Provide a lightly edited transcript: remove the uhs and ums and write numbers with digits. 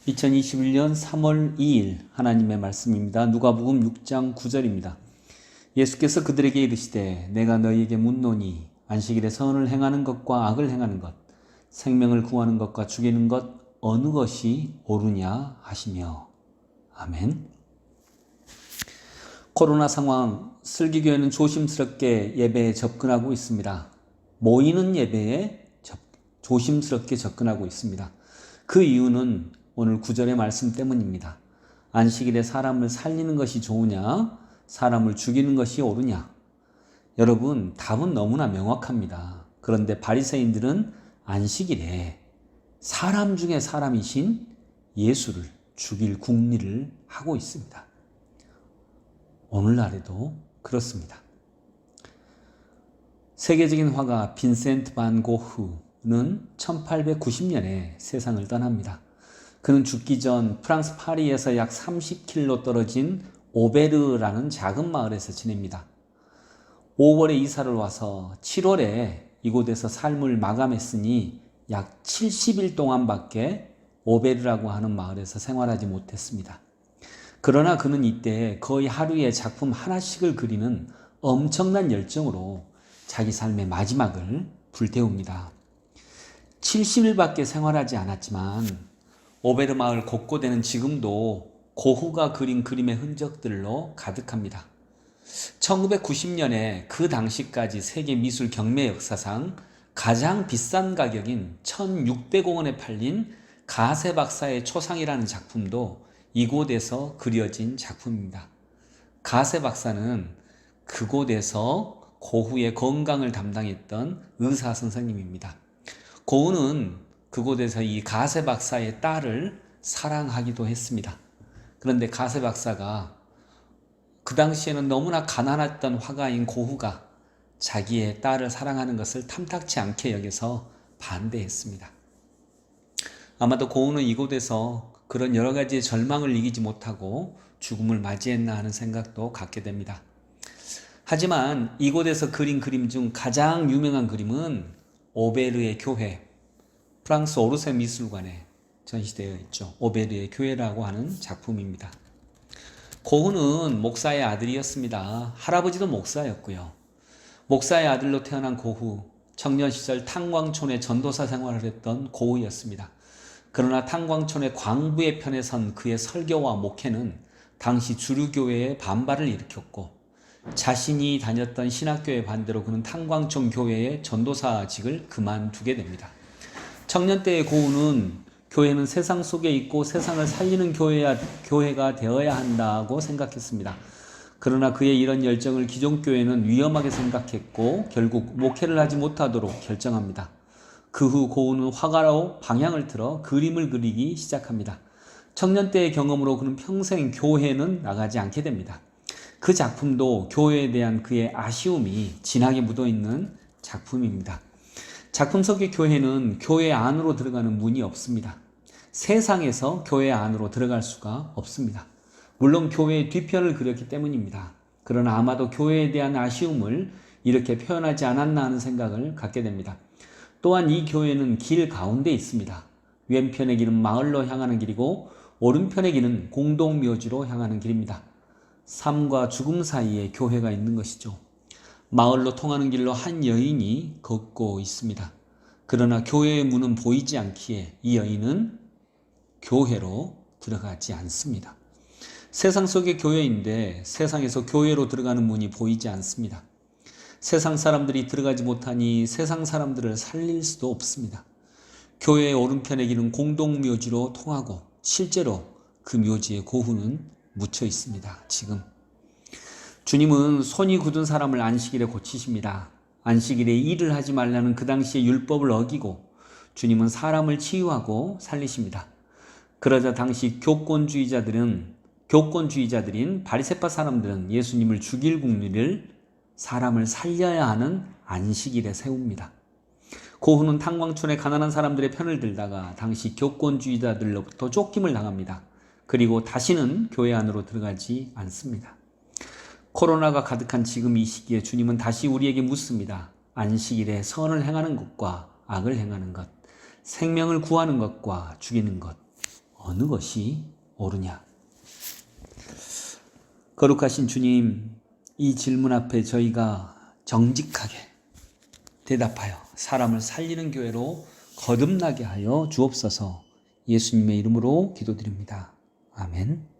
2021년 3월 2일 하나님의 말씀입니다. 누가복음 6장 9절입니다. 예수께서 그들에게 이르시되 내가 너희에게 묻노니 안식일에 선을 행하는 것과 악을 행하는 것, 생명을 구하는 것과 죽이는 것 어느 것이 옳으냐 하시며. 아멘. 코로나 상황, 슬기교회는 조심스럽게 예배에 접근하고 있습니다. 모이는 예배에 조심스럽게 접근하고 있습니다. 그 이유는 오늘 9절의 말씀 때문입니다. 안식일에 사람을 살리는 것이 좋으냐, 사람을 죽이는 것이 옳으냐? 여러분, 답은 너무나 명확합니다. 그런데 바리새인들은 안식일에 사람 중에 사람이신 예수를 죽일 궁리를 하고 있습니다. 오늘날에도 그렇습니다. 세계적인 화가 빈센트 반 고흐는 1890년에 세상을 떠납니다. 그는 죽기 전 프랑스 파리에서 약 30km 떨어진 오베르라는 작은 마을에서 지냅니다. 5월에 이사를 와서 7월에 이곳에서 삶을 마감했으니 약 70일 동안밖에 오베르라고 하는 마을에서 생활하지 못했습니다. 그러나 그는 이때 거의 하루에 작품 하나씩을 그리는 엄청난 열정으로 자기 삶의 마지막을 불태웁니다. 70일밖에 생활하지 않았지만 오베르 마을 곳곳에는 지금도 고흐가 그린 그림의 흔적들로 가득합니다. 1990년에 그 당시까지 세계 미술 경매 역사상 가장 비싼 가격인 1600원에 팔린 가세 박사의 초상이라는 작품도 이곳에서 그려진 작품입니다. 가세 박사는 그곳에서 고흐의 건강을 담당했던 의사 선생님입니다. 고흐는 그곳에서 이 가세 박사의 딸을 사랑하기도 했습니다. 그런데 가세 박사가 그 당시에는 너무나 가난했던 화가인 고흐가 자기의 딸을 사랑하는 것을 탐탁치 않게 여겨서 반대했습니다. 아마도 고흐는 이곳에서 그런 여러 가지의 절망을 이기지 못하고 죽음을 맞이했나 하는 생각도 갖게 됩니다. 하지만 이곳에서 그린 그림 중 가장 유명한 그림은 오베르의 교회, 프랑스 오르세 미술관에 전시되어 있죠. 오베르의 교회라고 하는 작품입니다. 고흐는 목사의 아들이었습니다. 할아버지도 목사였고요. 목사의 아들로 태어난 고흐, 청년 시절 탄광촌의 전도사 생활을 했던 고흐였습니다. 그러나 탄광촌의 광부의 편에 선 그의 설교와 목회는 당시 주류교회의 반발을 일으켰고 자신이 다녔던 신학교의 반대로 그는 탄광촌 교회의 전도사직을 그만두게 됩니다. 청년 때의 고흐는 교회는 세상 속에 있고 세상을 살리는 교회가 되어야 한다고 생각했습니다. 그러나 그의 이런 열정을 기존교회는 위험하게 생각했고 결국 목회를 하지 못하도록 결정합니다. 그 후 고흐는 화가로 방향을 틀어 그림을 그리기 시작합니다. 청년 때의 경험으로 그는 평생 교회는 나가지 않게 됩니다. 그 작품도 교회에 대한 그의 아쉬움이 진하게 묻어있는 작품입니다. 작품 속의 교회는 교회 안으로 들어가는 문이 없습니다. 세상에서 교회 안으로 들어갈 수가 없습니다. 물론 교회의 뒤편을 그렸기 때문입니다. 그러나 아마도 교회에 대한 아쉬움을 이렇게 표현하지 않았나 하는 생각을 갖게 됩니다. 또한 이 교회는 길 가운데 있습니다. 왼편의 길은 마을로 향하는 길이고 오른편의 길은 공동묘지로 향하는 길입니다. 삶과 죽음 사이에 교회가 있는 것이죠. 마을로 통하는 길로 한 여인이 걷고 있습니다. 그러나 교회의 문은 보이지 않기에 이 여인은 교회로 들어가지 않습니다. 세상 속의 교회인데 세상에서 교회로 들어가는 문이 보이지 않습니다. 세상 사람들이 들어가지 못하니 세상 사람들을 살릴 수도 없습니다. 교회의 오른편의 길은 공동묘지로 통하고 실제로 그 묘지에 고흐는 묻혀 있습니다. 지금 주님은 손이 굳은 사람을 안식일에 고치십니다. 안식일에 일을 하지 말라는 그 당시의 율법을 어기고 주님은 사람을 치유하고 살리십니다. 그러자 당시 교권주의자들인 바리새파 사람들은 예수님을 죽일 궁리를 사람을 살려야 하는 안식일에 세웁니다. 고흐는 탄광촌의 가난한 사람들의 편을 들다가 당시 교권주의자들로부터 쫓김을 당합니다. 그리고 다시는 교회 안으로 들어가지 않습니다. 코로나가 가득한 지금 이 시기에 주님은 다시 우리에게 묻습니다. 안식일에 선을 행하는 것과 악을 행하는 것, 생명을 구하는 것과 죽이는 것 어느 것이 옳으냐? 거룩하신 주님, 이 질문 앞에 저희가 정직하게 대답하여 사람을 살리는 교회로 거듭나게 하여 주옵소서. 예수님의 이름으로 기도드립니다. 아멘.